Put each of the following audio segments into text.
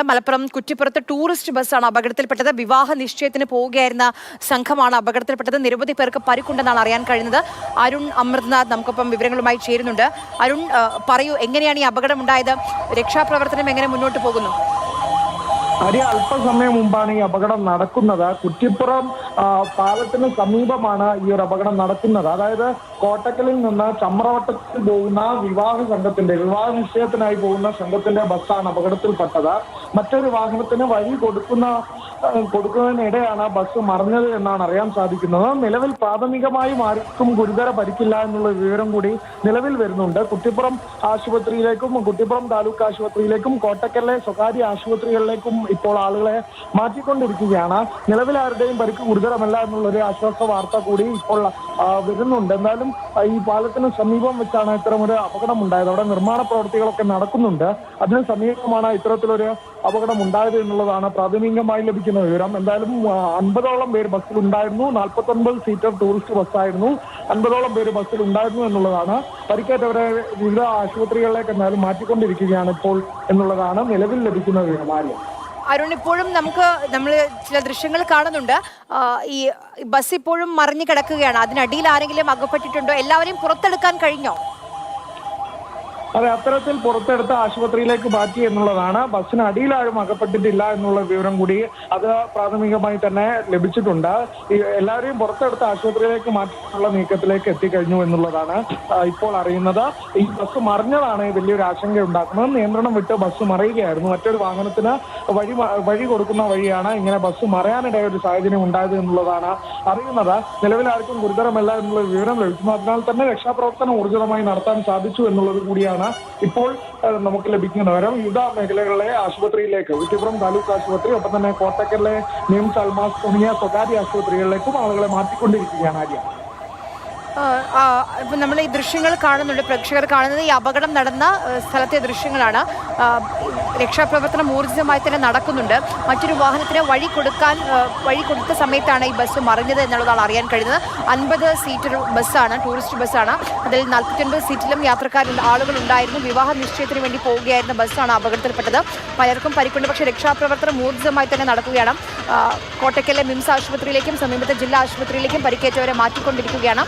Malappuram കുറ്റിപ്പുറത്ത് tourist ബസ്സാണ് അപകടത്തിൽപ്പെട്ടത്. വിവാഹ നിശ്ചയത്തിന് പോവുകയായിരുന്ന സംഘമാണ് അപകടത്തിൽപ്പെട്ടത്. നിരവധി പേർക്ക് പരിക്കുണ്ടെന്നാണ് അറിയാൻ കഴിയുന്നത്. അരുൺ അമൃത്നാഥ് നമുക്കൊപ്പം വിവരങ്ങളുമായി ചേരുന്നുണ്ട്. അരുൺ, പറയൂ, എങ്ങനെയാണ് ഈ അപകടം ഉണ്ടായത്? രക്ഷാപ്രവർത്തനം എങ്ങനെ മുന്നോട്ട് പോകുന്നു? അല്പസമയം മുമ്പാണ് ഈ അപകടം നടക്കുന്നത്. കുറ്റിപ്പുറം പാലത്തിന് സമീപമാണ് ഈ ഒരു അപകടം നടക്കുന്നത്. അതായത് കോട്ടക്കലിൽ നിന്ന് ചമ്രവട്ടത്തിൽ പോകുന്ന വിവാഹ നിശ്ചയത്തിനായി പോകുന്ന സംഘത്തിന്റെ ബസ്സാണ് അപകടത്തിൽപ്പെട്ടത്. മറ്റൊരു വാഹനത്തിന് വഴി കൊടുക്കുന്നതിനിടെയാണ് ബസ് മറിഞ്ഞത് എന്നാണ് അറിയാൻ സാധിക്കുന്നത്. നിലവിൽ പ്രാഥമികമായും ആർക്കും ഗുരുതര പരിക്കില്ല എന്നുള്ള വിവരം കൂടി നിലവിൽ വരുന്നുണ്ട്. കുറ്റിപ്പുറം ആശുപത്രിയിലേക്കും കുറ്റിപ്പുറം താലൂക്ക് ആശുപത്രിയിലേക്കും കോട്ടക്കലിലെ സ്വകാര്യ ആശുപത്രികളിലേക്കും ഇപ്പോൾ ആളുകളെ മാറ്റിക്കൊണ്ടിരിക്കുകയാണ്. നിലവിൽ ആരുടെയും പരിക്ക് ഗുരുതരമല്ല എന്നുള്ളൊരു ആശ്വാസ വാർത്ത കൂടി ഇപ്പോൾ വരുന്നുണ്ട്. എന്തായാലും ഈ പാലത്തിന് സമീപം വെച്ചാണ് ഇത്തരമൊരു അപകടം ഉണ്ടായത്. അവിടെ നിർമ്മാണ പ്രവൃത്തികളൊക്കെ നടക്കുന്നുണ്ട്. അതിന് സമീപമാണ് ഇത്തരത്തിലൊരു അപകടം ഉണ്ടായത് എന്നുള്ളതാണ് പ്രാഥമികമായി ലഭിക്കുന്ന വിവരം. എന്തായാലും 50ഓളം പേര് ബസ്സിലുണ്ടായിരുന്നു. 49 സീറ്റർ ടൂറിസ്റ്റ് ബസ്സായിരുന്നു. 50ഓളം പേര് ബസ്സിൽ ഉണ്ടായിരുന്നു എന്നുള്ളതാണ്. പരിക്കേറ്റവരെ വിവിധ ആശുപത്രികളിലേക്ക് എന്തായാലും മാറ്റിക്കൊണ്ടിരിക്കുകയാണ് ഇപ്പോൾ എന്നുള്ളതാണ് നിലവിൽ ലഭിക്കുന്ന വിവരം. അരുൺ, ഇപ്പോഴും നമ്മൾ ചില ദൃശ്യങ്ങൾ കാണുന്നുണ്ട്. ഈ ബസ് ഇപ്പോഴും മറിഞ്ഞു കിടക്കുകയാണ്. അതിനടിയിൽ ആരെങ്കിലും അകപ്പെട്ടിട്ടുണ്ടോ? എല്ലാവരെയും പുറത്തെടുക്കാൻ കഴിഞ്ഞോ? അതെ, അത്തരത്തിൽ പുറത്തെടുത്ത് ആശുപത്രിയിലേക്ക് മാറ്റി എന്നുള്ളതാണ്. ബസ്സിന് അടിയിലാരും അകപ്പെട്ടിട്ടില്ല എന്നുള്ള വിവരം കൂടി അത് പ്രാഥമികമായി തന്നെ ലഭിച്ചിട്ടുണ്ട്. എല്ലാവരെയും പുറത്തെടുത്ത് ആശുപത്രിയിലേക്ക് മാറ്റാനുള്ള നീക്കത്തിലേക്ക് എത്തിക്കഴിഞ്ഞു എന്നുള്ളതാണ് ഇപ്പോൾ അറിയുന്നത്. ഈ ബസ് മറിഞ്ഞതാണ് വലിയൊരു ആശങ്ക ഉണ്ടാക്കുന്നത്. നിയന്ത്രണം വിട്ട് ബസ് മറിയുകയായിരുന്നു. മറ്റൊരു വാഹനത്തിന് വഴി കൊടുക്കുന്ന വഴിയാണ് ഇങ്ങനെ ബസ് മറയാനിടയ ഒരു സാഹചര്യം ഉണ്ടായത് എന്നുള്ളതാണ് അറിയുന്നത്. നിലവിൽ ആർക്കും ഗുരുതരമല്ല എന്നുള്ള വിവരം ലഭിക്കുന്നു. അതിനാൽ തന്നെ രക്ഷാപ്രവർത്തനം ഊർജിതമായി നടത്താൻ സാധിച്ചു എന്നുള്ളത് കൂടിയാണ് ഇപ്പോൾ നമുക്ക് ലഭിക്കുന്ന വിവരം. വിവിധ മേഖലകളിലെ ആശുപത്രിയിലേക്ക്, കുറ്റിപ്പുറം താലൂക്ക് ആശുപത്രി, ഒപ്പം തന്നെ കോട്ടക്കലിലെ നിംസ്, അൽമാസ് തുടങ്ങിയ സ്വകാര്യ ആശുപത്രികളിലേക്കും ആളുകളെ മാറ്റിക്കൊണ്ടിരിക്കുകയാണ്. ഇപ്പം നമ്മൾ ഈ ദൃശ്യങ്ങൾ കാണുന്നുണ്ട്, പ്രേക്ഷകർ കാണുന്നത് ഈ അപകടം നടന്ന സ്ഥലത്തെ ദൃശ്യങ്ങളാണ്. രക്ഷാപ്രവർത്തനം ഊർജിതമായി തന്നെ നടക്കുന്നുണ്ട്. മറ്റൊരു വാഹനത്തിന് വഴി കൊടുത്ത സമയത്താണ് ഈ ബസ് മറിഞ്ഞത് എന്നുള്ളതാണ് അറിയാൻ കഴിയുന്നത്. 50 സീറ്റർ ബസ്സാണ്, ടൂറിസ്റ്റ് ബസ്സാണ്. അതിൽ 49 സീറ്റിലും ആളുകൾ ഉണ്ടായിരുന്നു. വിവാഹ നിശ്ചയത്തിന് വേണ്ടി പോവുകയായിരുന്ന ബസ്സാണ് അപകടത്തിൽപ്പെട്ടത്. പലർക്കും പരിക്കുണ്ട്. പക്ഷേ രക്ഷാപ്രവർത്തനം ഊർജിതമായി തന്നെ നടക്കുകയാണ്. കോട്ടക്കലിലെ മിംസ് ആശുപത്രിയിലേക്കും സമീപത്തെ ജില്ലാ ആശുപത്രിയിലേക്കും പരിക്കേറ്റവരെ മാറ്റിക്കൊണ്ടിരിക്കുകയാണ്.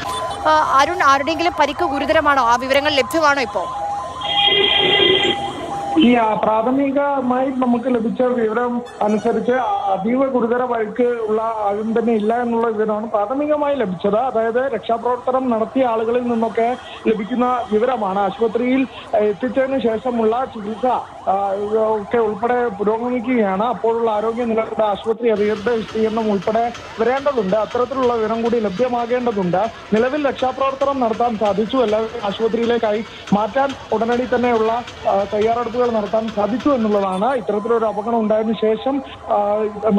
അരുൺ, ആരുടെയെങ്കിലും പരിക്ക് ഗുരുതരമാണോ? ആ വിവരങ്ങൾ ലഭ്യമാണോ ഇപ്പോൾ? ഈ പ്രാഥമികമായി നമുക്ക് ലഭിച്ച വിവരം അനുസരിച്ച് അതീവ ഗുരുതര പരിക്ക് ഉള്ള ആരും തന്നെ ഇല്ല എന്നുള്ള വിവരമാണ് പ്രാഥമികമായി ലഭിച്ചത്. അതായത് രക്ഷാപ്രവർത്തനം നടത്തിയ ആളുകളിൽ നിന്നൊക്കെ ലഭിക്കുന്ന വിവരമാണ്. ആശുപത്രിയിൽ എത്തിച്ചതിന് ശേഷമുള്ള ചികിത്സ ഒക്കെ ഉൾപ്പെടെ പുരോഗമിക്കുകയാണ്. അപ്പോഴുള്ള ആരോഗ്യനിലയുടെ ആശുപത്രി അധികൃതരുടെ വിശദീകരണം ഉൾപ്പെടെ വരേണ്ടതുണ്ട്. അത്തരത്തിലുള്ള വിവരം കൂടി ലഭ്യമാകേണ്ടതുണ്ട്. നിലവിൽ രക്ഷാപ്രവർത്തനം നടത്താൻ സാധിച്ചു. എല്ലാവരും ആശുപത്രിയിലേക്കായി മാറ്റാൻ ഉടനടി തന്നെയുള്ള തയ്യാറെടുപ്പുകൾ നടത്താൻ സാധിച്ചു എന്നുള്ളതാണ്. ഇത്തരത്തിലൊരു അപകടം ഉണ്ടായതിനു ശേഷം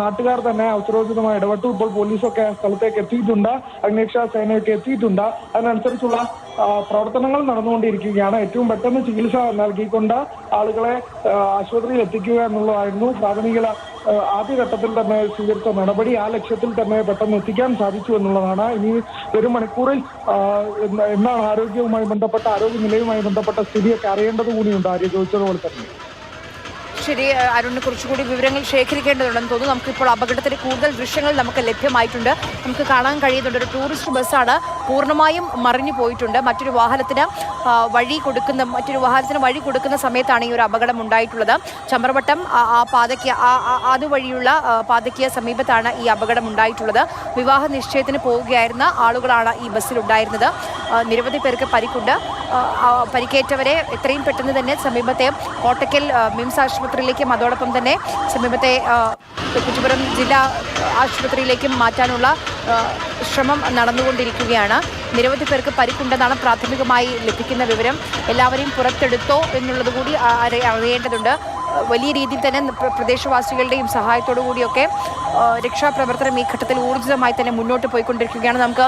നാട്ടുകാർ തന്നെ അവസരോചിതമായി ഇടപെട്ടു. ഇപ്പോൾ പോലീസൊക്കെ സ്ഥലത്തേക്ക് എത്തിയിട്ടുണ്ട്. അഗ്നിരക്ഷാ സേനയൊക്കെ എത്തിയിട്ടുണ്ട്. അതിനനുസരിച്ചുള്ള പ്രവർത്തനങ്ങൾ നടന്നുകൊണ്ടിരിക്കുകയാണ്. ഏറ്റവും പെട്ടെന്ന് ചികിത്സ നൽകിക്കൊണ്ട് ആളുകളെ ആശുപത്രിയിൽ എത്തിക്കുക എന്നുള്ളതായിരുന്നു ആദ്യഘട്ടത്തിൽ തന്നെ സ്വീകരിച്ച നടപടി. ആ ലക്ഷ്യത്തിൽ തന്നെ പെട്ടെന്ന് എത്തിക്കാൻ സാധിച്ചു എന്നുള്ളതാണ്. ഇനി ഒരു മണിക്കൂറിൽ എന്താണ് ആരോഗ്യനിലയുമായി ബന്ധപ്പെട്ട സ്ഥിതിയൊക്കെ അറിയേണ്ടത് കൂടിയുണ്ട്. ആര്യ ചോദിച്ചതുപോലെ തന്നെ. ശരി, അരുണിനെ കുറിച്ചുകൂടി വിവരങ്ങൾ ശേഖരിക്കേണ്ടതുണ്ടെന്ന് തോന്നുന്നു. നമുക്കിപ്പോൾ അപകടത്തിന് കൂടുതൽ ദൃശ്യങ്ങൾ നമുക്ക് ലഭ്യമായിട്ടുണ്ട്. നമുക്ക് കാണാൻ കഴിയുന്നുണ്ട്, ഒരു ടൂറിസ്റ്റ് ബസ്സാണ് പൂർണ്ണമായും മറിഞ്ഞു പോയിട്ടുണ്ട്. മറ്റൊരു വാഹനത്തിന് വഴി കൊടുക്കുന്ന സമയത്താണ് ഈ ഒരു അപകടം ഉണ്ടായിട്ടുള്ളത്. ചമ്രവട്ടം അതുവഴിയുള്ള പാതയ്ക്ക് സമീപത്താണ് ഈ അപകടം ഉണ്ടായിട്ടുള്ളത്. വിവാഹ നിശ്ചയത്തിന് പോവുകയായിരുന്ന ആളുകളാണ് ഈ ബസ്സിലുണ്ടായിരുന്നത്. നിരവധി പേർക്ക് പരിക്കുണ്ട്. പരിക്കേറ്റവരെ എത്രയും പെട്ടെന്ന് തന്നെ സമീപത്തെ കോട്ടക്കൽ മിംസ് ആശുപത്രിയിലേക്കും അതോടൊപ്പം തന്നെ സമീപത്തെ കുറ്റിപ്പുറം ജില്ലാ ആശുപത്രിയിലേക്കും മാറ്റാനുള്ള ശ്രമം നടന്നുകൊണ്ടിരിക്കുകയാണ്. നിരവധി പേർക്ക് പരിക്കുണ്ടെന്നാണ് പ്രാഥമികമായി ലഭിക്കുന്ന വിവരം. എല്ലാവരെയും പുറത്തെടുത്തോ എന്നുള്ളത് കൂടി അറിയേണ്ടതുണ്ട്. വലിയ രീതിയിൽ തന്നെ പ്രദേശവാസികളുടെയും സഹായത്തോടു കൂടിയൊക്കെ രക്ഷാപ്രവർത്തനം ഈ ഘട്ടത്തിൽ ഊർജിതമായി തന്നെ മുന്നോട്ട് പോയിക്കൊണ്ടിരിക്കുകയാണ്. നമുക്ക്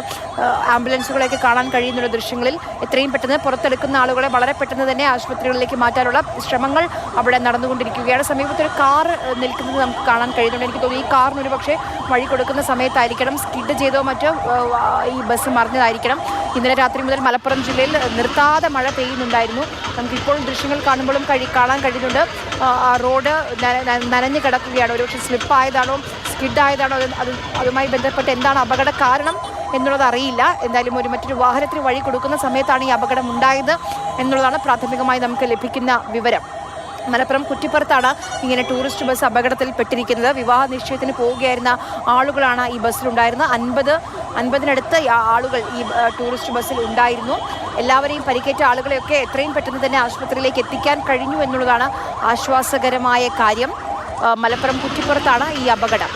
ആംബുലൻസുകളൊക്കെ കാണാൻ കഴിയുന്ന ദൃശ്യങ്ങളിൽ എത്രയും പെട്ടെന്ന് പുറത്തെടുക്കുന്ന ആളുകളെ വളരെ പെട്ടെന്ന് തന്നെ ആശുപത്രികളിലേക്ക് മാറ്റാനുള്ള ശ്രമങ്ങൾ അവിടെ നടന്നുകൊണ്ടിരിക്കുകയാണ്. സമീപത്തൊരു കാർ നിൽക്കുന്നത് നമുക്ക് കാണാൻ കഴിയുന്നുണ്ട്. എനിക്ക് തോന്നുന്നു ഈ കാറിന് ഒരു പക്ഷേ വഴി കൊടുക്കുന്ന സമയത്തായിരിക്കണം, സ്കിഡ് ചെയ്തോ മറ്റോ ഈ ബസ് മറിഞ്ഞതായിരിക്കണം. ഇന്നലെ രാത്രി മുതൽ മലപ്പുറം ജില്ലയിൽ നിർത്താതെ മഴ പെയ്യുന്നുണ്ടായിരുന്നു. നമുക്കിപ്പോൾ ദൃശ്യങ്ങൾ കാണുമ്പോഴും കാണാൻ കഴിയുന്നുണ്ട്. റോഡ് നനഞ്ഞു കിടക്കുകയാണ്. ഒരുപക്ഷെ സ്ലിപ്പായതാണോ സ്കിഡായതാണോ അതുമായി ബന്ധപ്പെട്ട് എന്താണ് അപകട കാരണം എന്നുള്ളത് അറിയില്ല. എന്തായാലും മറ്റൊരു വാഹനത്തിന് വഴി കൊടുക്കുന്ന സമയത്താണ് ഈ അപകടം ഉണ്ടായത് എന്നുള്ളതാണ് പ്രാഥമികമായി നമുക്ക് ലഭിക്കുന്ന വിവരം. മലപ്പുറം കുറ്റിപ്പുറത്താണ് ഇങ്ങനെ ടൂറിസ്റ്റ് ബസ് അപകടത്തിൽപ്പെട്ടിരിക്കുന്നത്. വിവാഹ നിശ്ചയത്തിന് പോവുകയായിരുന്ന ആളുകളാണ് ഈ ബസ്സിലുണ്ടായിരുന്നത്. 50-നടുത്ത് ആളുകൾ ഈ ടൂറിസ്റ്റ് ബസ്സിൽ ഉണ്ടായിരുന്നു. എല്ലാവരെയും പരിക്കേറ്റ ആളുകളെയൊക്കെ എത്രയും പെട്ടെന്ന് തന്നെ ആശുപത്രിയിലേക്ക് എത്തിക്കാൻ കഴിഞ്ഞു എന്നുള്ളതാണ് ആശ്വാസകരമായ കാര്യം. മലപ്പുറം കുറ്റിപ്പുറത്താണ് ഈ അപകടം.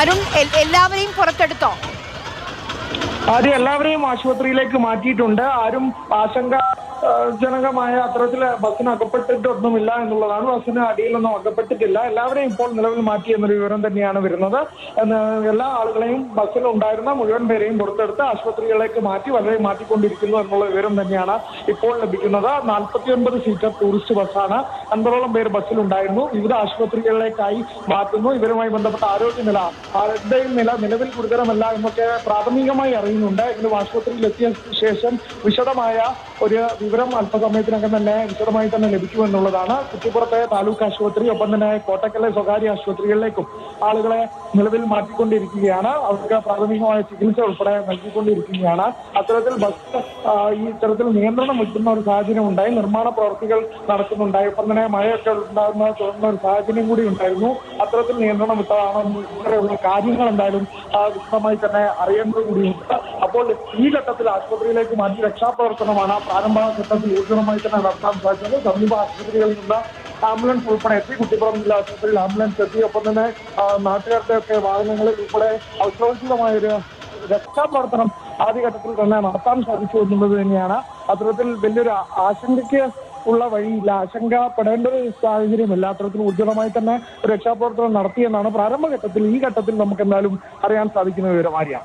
അരുൺ, എല്ലാവരെയും പുറത്തെടുത്തോ? ആദ്യം എല്ലാവരെയും ആശുപത്രിയിലേക്ക് മാറ്റിയിട്ടുണ്ട്. ആരും ആശങ്കാജനകമായ അത്തരത്തിൽ ബസ്സിന് അകപ്പെട്ടിട്ടൊന്നുമില്ല എന്നുള്ളതാണ്. ബസ്സിന് അടിയിലൊന്നും അകപ്പെട്ടിട്ടില്ല. എല്ലാവരെയും ഇപ്പോൾ നിലവിൽ മാറ്റി എന്നൊരു വിവരം തന്നെയാണ് വരുന്നത്. എല്ലാ ആളുകളെയും ബസ്സിൽ ഉണ്ടായിരുന്ന മുഴുവൻ പേരെയും പുറത്തെടുത്ത് ആശുപത്രികളിലേക്ക് മാറ്റി വളരെ മാറ്റിക്കൊണ്ടിരിക്കുന്നു എന്നുള്ള വിവരം തന്നെയാണ് ഇപ്പോൾ ലഭിക്കുന്നത്. 49 സീറ്റർ ടൂറിസ്റ്റ് ബസ്സാണ്. 50ഓളം പേർ ബസ്സിലുണ്ടായിരുന്നു. വിവിധ ആശുപത്രികളിലേക്കായി മാറ്റുന്നു. ഇവരുമായി ബന്ധപ്പെട്ട ആരോഗ്യനില ആരുടെയും നിലവിൽ ഗുരുതരമല്ല എന്നൊക്കെ പ്രാഥമികമായി അറിയുന്നുണ്ട്. എങ്കിലും ആശുപത്രിയിൽ എത്തിയ ശേഷം വിശദമായ ഒരു വിവരം അല്പസമയത്തിനകം തന്നെ വിശദമായി തന്നെ ലഭിക്കുമെന്നുള്ളതാണ്. കുറ്റിപ്പുറത്തെ താലൂക്ക് ആശുപത്രി, ഒപ്പം തന്നെ കോട്ടക്കലെ സ്വകാര്യ ആശുപത്രികളിലേക്കും ആളുകളെ നിലവിൽ മാറ്റിക്കൊണ്ടിരിക്കുകയാണ്. അവർക്ക് പ്രാഥമികമായ ചികിത്സ ഉൾപ്പെടെ നൽകിക്കൊണ്ടിരിക്കുകയാണ്. അത്തരത്തിൽ ബസ് ഈ തരത്തിൽ നിയന്ത്രണം വെക്കുന്ന ഒരു സാഹചര്യം ഉണ്ടായി. നിർമ്മാണ പ്രവർത്തികൾ നടക്കുന്നുണ്ടായി. ഒപ്പം തന്നെ മഴയൊക്കെ ഉണ്ടാകുന്ന തുടർന്ന ഒരു സാഹചര്യം കൂടി ഉണ്ടായിരുന്നു. അത്തരത്തിൽ നിയന്ത്രണം വിട്ടതാണെന്ന് ഇത്തരമുള്ള കാര്യങ്ങൾ എന്തായാലും വിശദമായി തന്നെ അറിയേണ്ടത് കൂടിയുണ്ട്. അപ്പോൾ ഈ ഘട്ടത്തിൽ ആശുപത്രിയിലേക്ക് മാറ്റി രക്ഷാപ്രവർത്തനമാണ് പ്രാരംഭ ഘട്ടത്തിൽ ഊർജിതമായി തന്നെ നടത്താൻ സാധിച്ചത്. സമീപ ആശുപത്രികളിൽ നിന്ന് ആംബുലൻസ് ഉൾപ്പെടെ എത്തി. കുറ്റിപ്പുറം ജില്ലാ ആശുപത്രിയിൽ ആംബുലൻസ് എത്തി. ഒപ്പം തന്നെ നാട്ടുകാരുടെ ഒക്കെ വാഹനങ്ങളിൽ ഉൾപ്പെടെ ഔദ്യോഗികമായൊരു രക്ഷാപ്രവർത്തനം ആദ്യഘട്ടത്തിൽ തന്നെ നടത്താൻ സാധിച്ചു എന്നുള്ളത് തന്നെയാണ്. അത്തരത്തിൽ വലിയൊരു ആശങ്കയ്ക്ക് ഉള്ള വഴിയില്ല, ആശങ്കപ്പെടേണ്ട ഒരു സാഹചര്യമില്ല. അത്തരത്തിൽ ഊർജിതമായി തന്നെ രക്ഷാപ്രവർത്തനം നടത്തിയെന്നാണ് പ്രാരംഭഘട്ടത്തിൽ ഈ ഘട്ടത്തിൽ നമുക്ക് എന്തായാലും അറിയാൻ സാധിക്കുന്ന വിവരം. ആര്യ.